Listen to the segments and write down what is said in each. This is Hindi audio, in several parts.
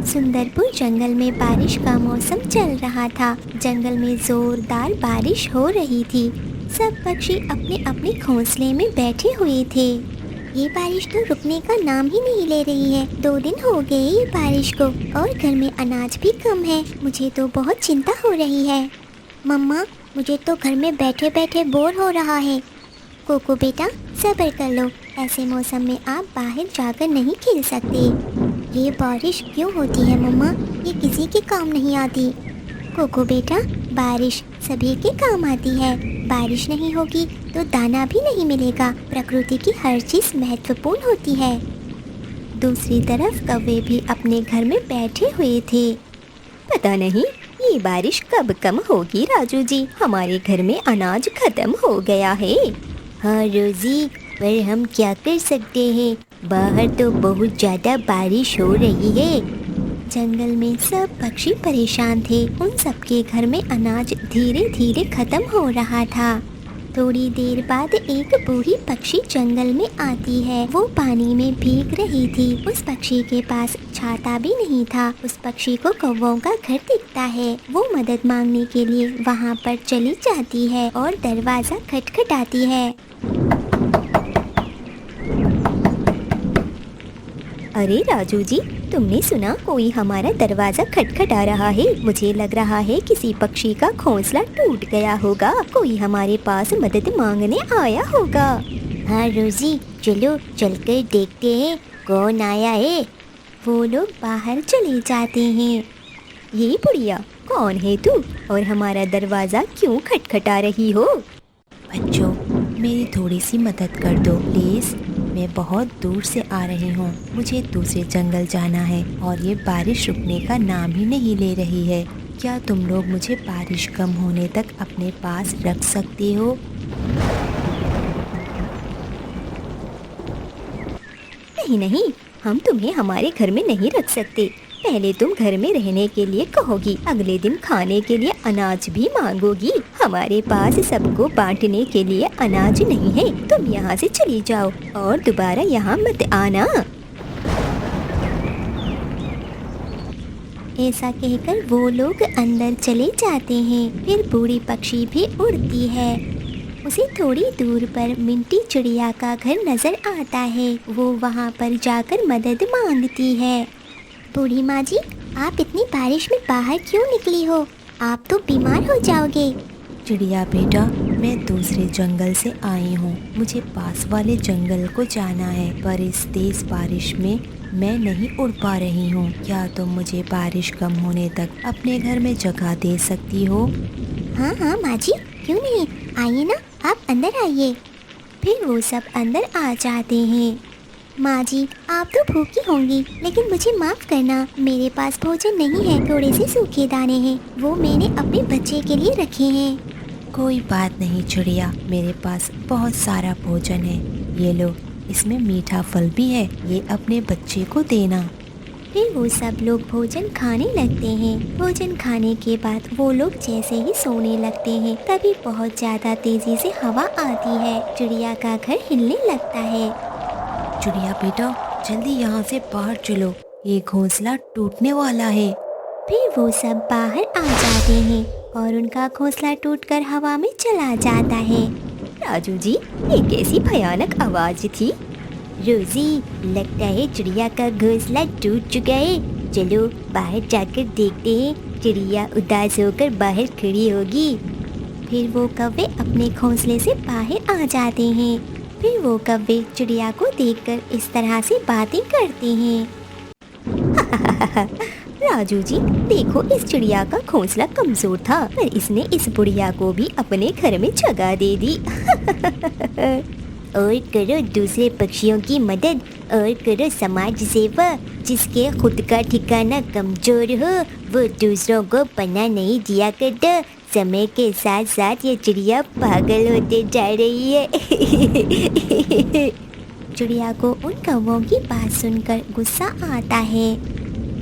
सुंदरपुर जंगल में बारिश का मौसम चल रहा था। जंगल में जोरदार बारिश हो रही थी। सब पक्षी अपने अपने घोंसले में बैठे हुए थे। ये बारिश तो रुकने का नाम ही नहीं ले रही है। 2 दिन हो गए ये बारिश को और घर में अनाज भी कम है। मुझे तो बहुत चिंता हो रही है। मम्मा, मुझे तो घर में बैठे बैठे बोर हो रहा है। कोको बेटा, सब्र कर लो। ऐसे मौसम में आप बाहर जाकर नहीं खेल सकते। ये बारिश क्यों होती है मम्मा? ये किसी के काम नहीं आती। कोको बेटा, बारिश सभी के काम आती है। बारिश नहीं होगी तो दाना भी नहीं मिलेगा। प्रकृति की हर चीज़ महत्वपूर्ण होती है। दूसरी तरफ कौवे भी अपने घर में बैठे हुए थे। पता नहीं ये बारिश कब कम होगी राजू जी। हमारे घर में अनाज खत्म हो गया है। हाँ रोजी, पर हम क्या कर सकते हैं? बाहर तो बहुत ज़्यादा बारिश हो रही है। जंगल में सब पक्षी परेशान थे। उन सबके घर में अनाज धीरे धीरे खत्म हो रहा था। थोड़ी देर बाद एक बूढ़ी पक्षी जंगल में आती है। वो पानी में भीग रही थी। उस पक्षी के पास छाता भी नहीं था। उस पक्षी को कौवों का घर दिखता है। वो मदद मांगने के लिए वहाँ पर चली जाती है और दरवाजा खटखटाती है। अरे राजू जी, तुमने सुना? कोई हमारा दरवाजा खटखटा रहा है। मुझे लग रहा है किसी पक्षी का घोंसला टूट गया होगा। कोई हमारे पास मदद मांगने आया होगा। हाँ रोजी, चलो चलकर देखते हैं कौन आया है। वो लोग बाहर चले जाते हैं। ये बुढ़िया, कौन है तू और हमारा दरवाजा क्यों खटखटा रही हो? बच्चों, मेरी थोड़ी सी मदद कर दो प्लीज़। मैं बहुत दूर से आ रही हूँ। मुझे दूसरे जंगल जाना है और ये बारिश रुकने का नाम ही नहीं ले रही है। क्या तुम लोग मुझे बारिश कम होने तक अपने पास रख सकते हो? नहीं नहीं, हम तुम्हें हमारे घर में नहीं रख सकते। पहले तुम घर में रहने के लिए कहोगी, अगले दिन खाने के लिए अनाज भी मांगोगी। हमारे पास सबको बांटने के लिए अनाज नहीं है। तुम यहाँ से चली जाओ और दोबारा यहाँ मत आना। ऐसा कहकर वो लोग अंदर चले जाते हैं। फिर बूढ़ी पक्षी भी उड़ती है। उसे थोड़ी दूर पर मिंटी चिड़िया का घर नजर आता है। वो वहाँ पर जाकर मदद मांगती है। बूढ़ी माँ जी, आप इतनी बारिश में बाहर क्यों निकली हो? आप तो बीमार हो जाओगे। चिड़िया बेटा, मैं दूसरे जंगल से आई हूँ। मुझे पास वाले जंगल को जाना है, पर इस तेज बारिश में मैं नहीं उड़ पा रही हूँ। क्या तुम मुझे बारिश कम होने तक अपने घर में जगह दे सकती हो? हाँ हाँ माँ जी, क्यों नहीं, आइए ना, आप अंदर आइए। फिर वो सब अंदर आ जाते हैं। माँ जी, आप तो भूखी होंगी, लेकिन मुझे माफ़ करना, मेरे पास भोजन नहीं है। थोड़े से सूखे दाने हैं, वो मैंने अपने बच्चे के लिए रखे हैं। कोई बात नहीं चिड़िया, मेरे पास बहुत सारा भोजन है। ये लो, इसमें मीठा फल भी है, ये अपने बच्चे को देना। फिर वो सब लोग भोजन खाने लगते हैं। भोजन खाने के बाद वो लोग जैसे ही सोने लगते हैं, तभी बहुत ज़्यादा तेज़ी से हवा आती है। चिड़िया का घर हिलने लगता है। चिड़िया बेटा, जल्दी यहाँ से बाहर चलो, ये घोंसला टूटने वाला है। फिर वो सब बाहर आ जाते हैं और उनका घोंसला टूटकर हवा में चला जाता है। राजू जी, ये कैसी भयानक आवाज़ थी? रोजी, लगता है चिड़िया का घोंसला टूट चुका है। चलो बाहर जाकर देखते हैं। चिड़िया उदास होकर बाहर खड़ी होगी। फिर वो कौवे अपने घोंसले से बाहर आ जाते हैं। फिर वो कौवे चिड़िया को देखकर इस तरह से बातें करते हैं। राजू जी, देखो, इस चिड़िया का घोंसला कमजोर था, पर इसने इस बुढ़िया को भी अपने घर में जगह दे दी। और करो दूसरे पक्षियों की मदद और करो समाज सेवा। जिसके खुद का ठिकाना कमजोर हो, वो दूसरों को पनाह नहीं दिया करता। समय के साथ साथ ये चिड़िया पागल होते जा रही है। चिड़िया को उन कौवों की बात सुनकर गुस्सा आता है।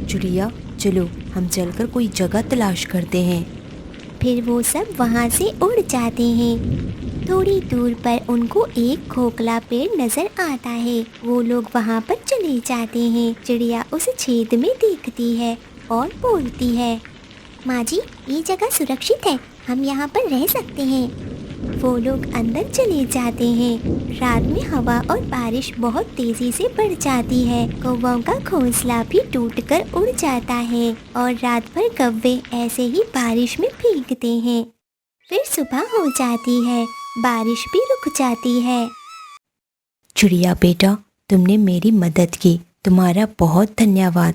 चिड़िया, चलो हम चलकर कोई जगह तलाश करते हैं। फिर वो सब वहाँ से उड़ जाते हैं। थोड़ी दूर पर उनको एक खोखला पेड़ नजर आता है। वो लोग वहाँ पर चले चले जाते हैं। चिड़िया उस छेद में देखती है और बोलती है, माँ जी, ये जगह सुरक्षित है, हम यहाँ पर रह सकते हैं। वो लोग अंदर चले जाते हैं। रात में हवा और बारिश बहुत तेजी से बढ़ जाती है। कौवों का घोंसला भी टूटकर उड़ जाता है और रात भर कौवे ऐसे ही बारिश में भीगते हैं। फिर सुबह हो जाती है, बारिश भी रुक जाती है। चिड़िया बेटा, तुमने मेरी मदद की, तुम्हारा बहुत धन्यवाद।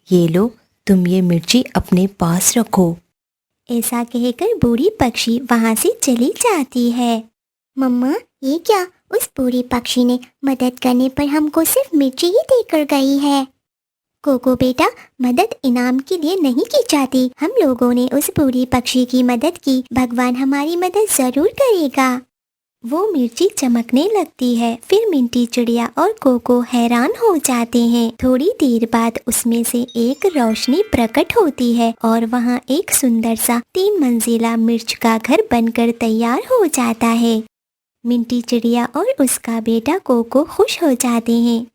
ये लो, तुम ये मिर्ची अपने पास रखो। ऐसा कहकर बूढ़ी पक्षी वहाँ से चली जाती है। मम्मा, ये क्या? उस बूढ़ी पक्षी ने मदद करने पर हमको सिर्फ मिर्ची ही देकर गई है। कोको बेटा, मदद इनाम के लिए नहीं की जाती। हम लोगों ने उस बूढ़ी पक्षी की मदद की, भगवान हमारी मदद जरूर करेगा। वो मिर्ची चमकने लगती है। फिर मिंटी चिड़िया और कोको हैरान हो जाते हैं। थोड़ी देर बाद उसमें से एक रोशनी प्रकट होती है और वहाँ एक सुंदर सा 3 मंजिला मिर्च का घर बनकर तैयार हो जाता है। मिंटी चिड़िया और उसका बेटा कोको खुश हो जाते हैं।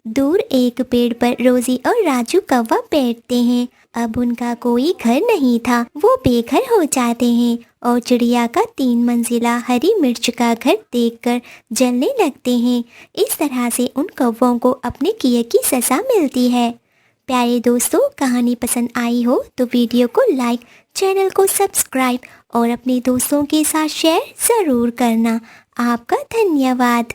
दूर एक पेड़ पर रोजी और राजू कौवा बैठते हैं। अब उनका कोई घर नहीं था, वो बेघर हो जाते हैं और चिड़िया का 3 मंजिला हरी मिर्च का घर देखकर जलने लगते हैं। इस तरह से उन कौवों को अपने किए की सज़ा मिलती है। प्यारे दोस्तों, कहानी पसंद आई हो तो वीडियो को लाइक, चैनल को सब्सक्राइब और अपने दोस्तों के साथ शेयर ज़रूर करना। आपका धन्यवाद।